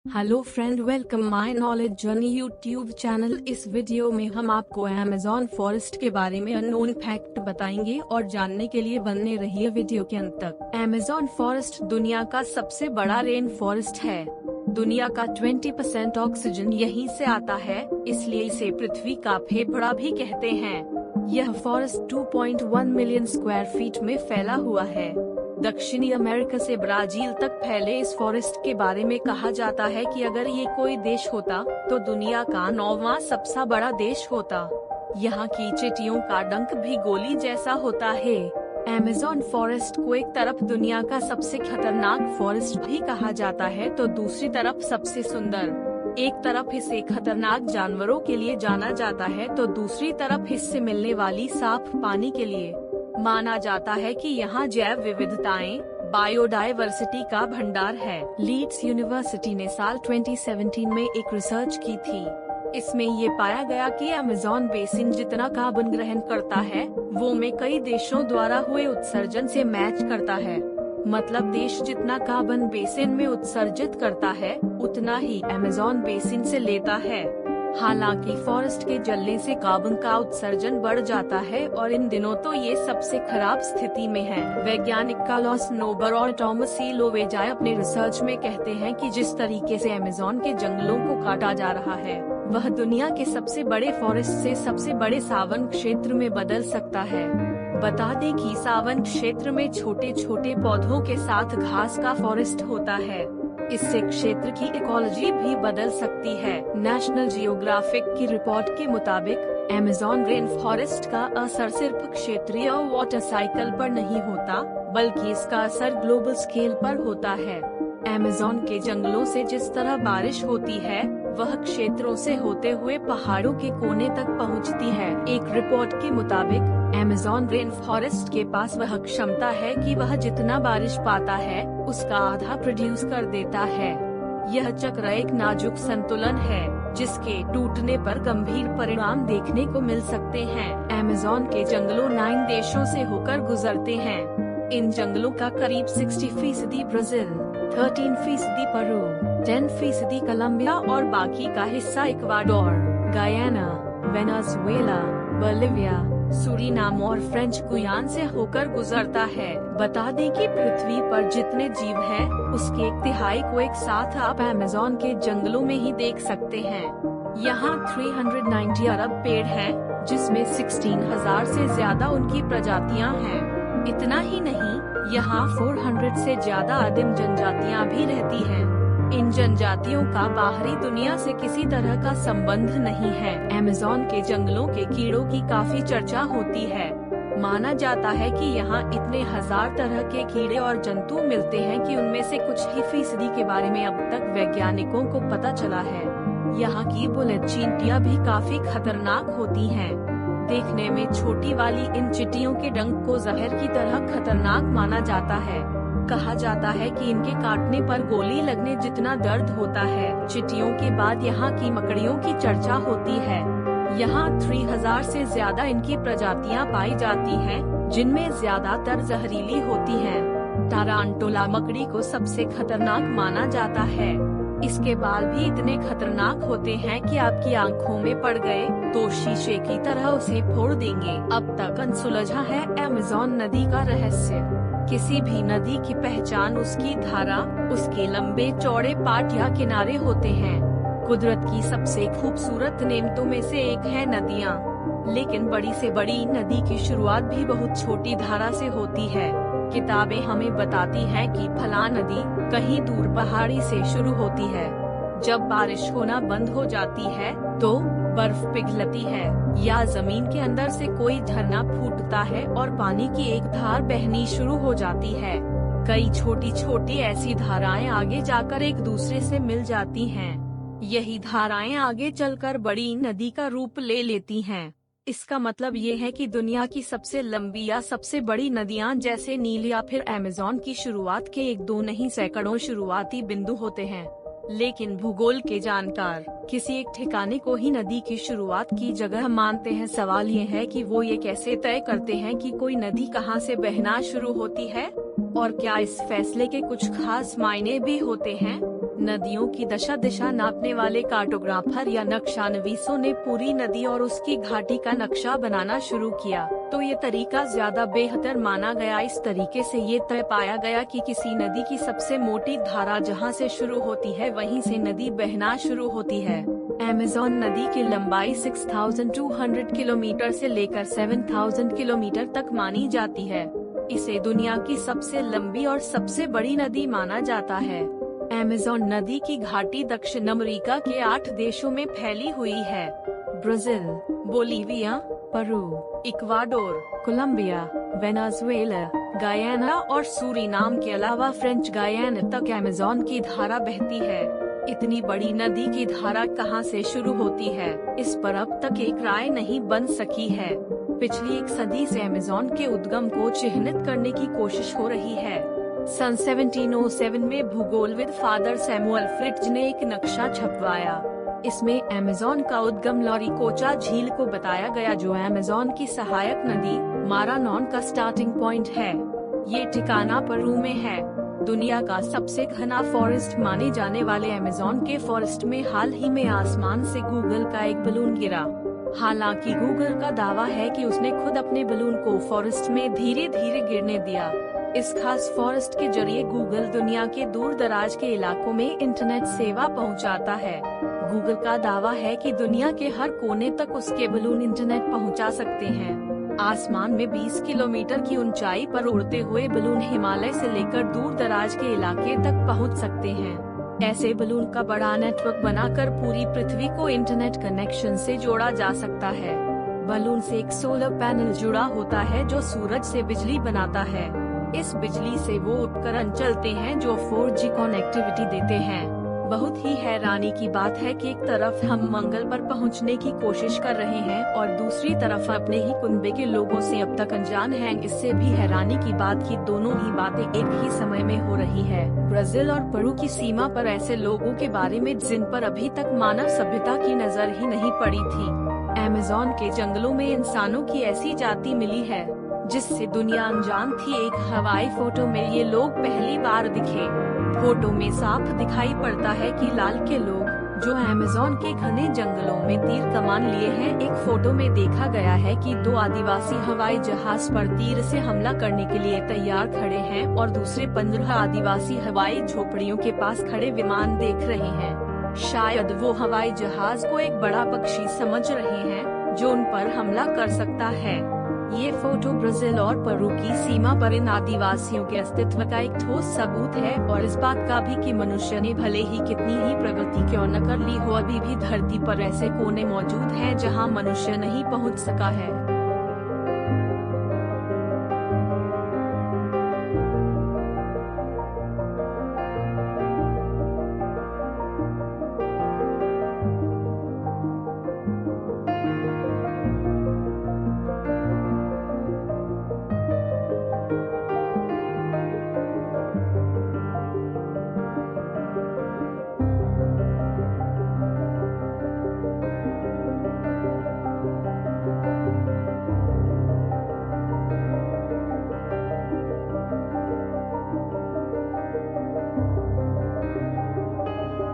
Hello friend, welcome my knowledge journey YouTube channel. इस video में हम आपको अमेज़न फॉरेस्ट के बारे में अननोन फैक्ट बताएंगे और जानने के लिए बने रहिए वीडियो के अंत तक। अमेज़न फॉरेस्ट दुनिया का सबसे बड़ा रेन फॉरेस्ट है। दुनिया का 20% ऑक्सीजन यहीं से आता है, इसलिए इसे पृथ्वी का फेफड़ा भी कहते हैं। यह फॉरेस्ट 2.1 मिलियन स्क्वायर फीट में फैला हुआ है। दक्षिणी अमेरिका से ब्राजील तक फैले इस फॉरेस्ट के बारे में कहा जाता है कि अगर ये कोई देश होता तो दुनिया का 9वां सबसे बड़ा देश होता। यहाँ की चींटियों का डंक भी गोली जैसा होता है। अमेज़न फॉरेस्ट को एक तरफ दुनिया का सबसे खतरनाक फॉरेस्ट भी कहा जाता है तो दूसरी तरफ सबसे सुंदर। एक तरफ इसे खतरनाक जानवरों के लिए जाना जाता है तो दूसरी तरफ इससे मिलने वाली साफ पानी के लिए। माना जाता है कि यहाँ जैव विविधताएं, बायोडायवर्सिटी का भंडार है। लीड्स यूनिवर्सिटी ने साल 2017 में एक रिसर्च की थी। इसमें ये पाया गया कि अमेज़न बेसिन जितना कार्बन ग्रहण करता है वो में कई देशों द्वारा हुए उत्सर्जन से मैच करता है। मतलब देश जितना कार्बन बेसिन में उत्सर्जित करता है उतना ही अमेज़न बेसिन से लेता है। हालांकि फॉरेस्ट के जलने से कार्बन का उत्सर्जन बढ़ जाता है और इन दिनों तो ये सबसे खराब स्थिति में है। वैज्ञानिक कार्लोस नोबर और टॉमस सी लोवेजाय अपने रिसर्च में कहते हैं कि जिस तरीके से अमेज़न के जंगलों को काटा जा रहा है वह दुनिया के सबसे बड़े फॉरेस्ट से सबसे बड़े सावन क्षेत्र में बदल सकता है। बता दें कि सावन क्षेत्र में छोटे छोटे पौधों के साथ घास का फॉरेस्ट होता है। इससे क्षेत्र की इकोलॉजी भी बदल सकती है। नेशनल जियोग्राफिक की रिपोर्ट के मुताबिक अमेज़न रेन फॉरेस्ट का असर सिर्फ क्षेत्रीय वाटर साइकिल पर नहीं होता बल्कि इसका असर ग्लोबल स्केल पर होता है। अमेज़न के जंगलों से जिस तरह बारिश होती है वह क्षेत्रों से होते हुए पहाड़ों के कोने तक पहुंचती है। एक रिपोर्ट के मुताबिक अमेज़न रेन फॉरेस्ट के पास वह क्षमता है कि वह जितना बारिश पाता है उसका आधा प्रोड्यूस कर देता है। यह चक्र एक नाजुक संतुलन है जिसके टूटने पर गंभीर परिणाम देखने को मिल सकते हैं। अमेज़न के जंगलों 9 देशों से होकर गुजरते हैं। इन जंगलों का करीब 60% ब्राजील, 13% पेरू, 10% कोलंबिया और बाकी का हिस्सा Ecuador, Guyana, Venezuela, Bolivia, Suriname और फ्रेंच गुयाना से होकर गुजरता है। बता दें कि पृथ्वी पर जितने जीव हैं, उसके 1/3 को एक साथ आप अमेज़न के जंगलों में ही देख सकते हैं। यहाँ 390 अरब पेड़ हैं, जिसमें 16,000 से ज्यादा उनकी प्रजातियाँ हैं। इतना ही नहीं, यहाँ 400 से ज्यादा आदिम जनजातियाँ भी रहती हैं। इन जनजातियों का बाहरी दुनिया से किसी तरह का संबंध नहीं है। अमेज़न के जंगलों के कीड़ों की काफी चर्चा होती है। माना जाता है कि यहाँ इतने 1000 तरह के कीड़े और जंतु मिलते हैं कि उनमें से कुछ ही फीसदी के बारे में अब तक वैज्ञानिकों को पता चला है। यहाँ की बुलेट चींटियाँ भी काफी खतरनाक होती हैं। देखने में छोटी वाली इन चींटियों के डंक को जहर की तरह खतरनाक माना जाता है। कहा जाता है कि इनके काटने पर गोली लगने जितना दर्द होता है। चींटियों के बाद यहाँ की मकड़ियों की चर्चा होती है। यहाँ 3000 से ज्यादा इनकी प्रजातियाँ पाई जाती हैं, जिनमें ज्यादातर जहरीली होती हैं। टारांटुला मकड़ी को सबसे खतरनाक माना जाता है। इसके बाल भी इतने खतरनाक होते हैं कि आपकी आंखों में पड़ गए तो शीशे की तरह उसे फोड़ देंगे। अब तक अनसुलझा है अमेज़न नदी का रहस्य। किसी भी नदी की पहचान उसकी धारा, उसके लंबे चौड़े पाट या किनारे होते हैं। कुदरत की सबसे खूबसूरत नेमतों में से एक है नदियाँ, लेकिन बड़ी से बड़ी नदी की शुरुआत भी बहुत छोटी धारा से होती है। किताबें हमें बताती हैं कि फला नदी कहीं दूर पहाड़ी से शुरू होती है। जब बारिश होना बंद हो जाती है तो बर्फ पिघलती है या जमीन के अंदर से कोई झरना फूटता है और पानी की एक धार बहनी शुरू हो जाती है। कई छोटी छोटी ऐसी धाराएं आगे जाकर एक दूसरे से मिल जाती हैं। यही धाराएं आगे चलकर बड़ी नदी का रूप ले लेती हैं। इसका मतलब ये है कि दुनिया की सबसे लंबी या सबसे बड़ी नदियां जैसे नील या फिर अमेज़न की शुरुआत के 1-2 नहीं सैकड़ों शुरुआती बिंदु होते हैं। लेकिन भूगोल के जानकार किसी एक ठिकाने को ही नदी की शुरुआत की जगह मानते हैं। सवाल ये है कि वो ये कैसे तय करते हैं कि कोई नदी कहाँ से बहना शुरू होती है, और क्या इस फैसले के कुछ खास मायने भी होते हैं। नदियों की दशा दिशा नापने वाले कार्टोग्राफर या नक्शानवीसों ने पूरी नदी और उसकी घाटी का नक्शा बनाना शुरू किया, तो ये तरीका ज्यादा बेहतर माना गया। इस तरीके से ये तय पाया गया कि किसी नदी की सबसे मोटी धारा जहाँ से शुरू होती है वहीं से नदी बहना शुरू होती है। अमेज़न नदी की लंबाई 6,200 किलोमीटर से लेकर 7,000 किलोमीटर तक मानी जाती है। इसे दुनिया की सबसे लंबी और सबसे बड़ी नदी माना जाता है। अमेज़न नदी की घाटी दक्षिण अमेरिका के 8 देशों में फैली हुई है: Brazil, Bolivia, Peru, Ecuador, Colombia, Venezuela, Guyana और सूरीनाम के अलावा फ्रेंच गायाना तक अमेज़न की धारा बहती है। इतनी बड़ी नदी की धारा कहां से शुरू होती है, इस पर अब तक एक राय नहीं बन सकी है। पिछली एक सदी से अमेज़न के उद्गम को चिह्नित करने की कोशिश हो रही है। सन 1707 में भूगोलविद फादर सैमुअल फ्रिट्ज ने एक नक्शा छपवाया। इसमें अमेज़न का उद्गम लॉरिकोचा झील को बताया गया, जो अमेज़न की सहायक नदी मारानॉन का स्टार्टिंग पॉइंट है। ये ठिकाना पेरू में है। दुनिया का सबसे घना फॉरेस्ट माने जाने वाले अमेज़न के फॉरेस्ट में हाल ही में आसमान से गूगल का एक बलून गिरा। हालांकि गूगल का दावा है कि उसने खुद अपने बलून को फॉरेस्ट में धीरे धीरे गिरने दिया। इस खास फॉरेस्ट के जरिए गूगल दुनिया के दूर दराज के इलाकों में इंटरनेट सेवा पहुंचाता है। गूगल का दावा है कि दुनिया के हर कोने तक उसके बलून इंटरनेट पहुंचा सकते हैं। आसमान में 20 किलोमीटर की ऊंचाई पर उड़ते हुए बलून हिमालय से लेकर दूर दराज के इलाके तक पहुंच सकते हैं। ऐसे बलून का बड़ा नेटवर्क बनाकर पूरी पृथ्वी को इंटरनेट कनेक्शन से जोड़ा जा सकता है। बलून से एक सोलर पैनल जुड़ा होता है जो सूरज से बिजली बनाता है। इस बिजली से वो उपकरण चलते हैं जो 4G कनेक्टिविटी देते हैं। बहुत ही हैरानी की बात है कि एक तरफ हम मंगल पर पहुंचने की कोशिश कर रहे हैं और दूसरी तरफ अपने ही कुनबे के लोगों से अब तक अनजान हैं। इससे भी हैरानी की बात कि दोनों ही बातें एक ही समय में हो रही है। ब्राजील और पेरू की सीमा पर ऐसे लोगों के बारे में जिन पर अभी तक मानव सभ्यता की नजर ही नहीं पड़ी थी। अमेज़न के जंगलों में इंसानों की ऐसी जाति मिली है जिससे दुनिया अनजान थी। एक हवाई फोटो में ये लोग पहली बार दिखे। फोटो में साफ दिखाई पड़ता है कि लाल के लोग जो अमेज़न के घने जंगलों में तीर कमान लिए हैं। एक फोटो में देखा गया है कि 2 आदिवासी हवाई जहाज पर तीर से हमला करने के लिए तैयार खड़े हैं और दूसरे 15 आदिवासी हवाई झोपड़ियों के पास खड़े विमान देख रहे हैं। शायद वो हवाई जहाज को एक बड़ा पक्षी समझ रहे हैं जो उन पर हमला कर सकता है। ये फोटो ब्राजील और पेरू की सीमा पर इन आदिवासियों के अस्तित्व का एक ठोस सबूत है और इस बात का भी कि मनुष्य ने भले ही कितनी ही प्रगति क्यों न कर ली हो, अभी भी धरती पर ऐसे कोने मौजूद हैं जहां मनुष्य नहीं पहुंच सका है।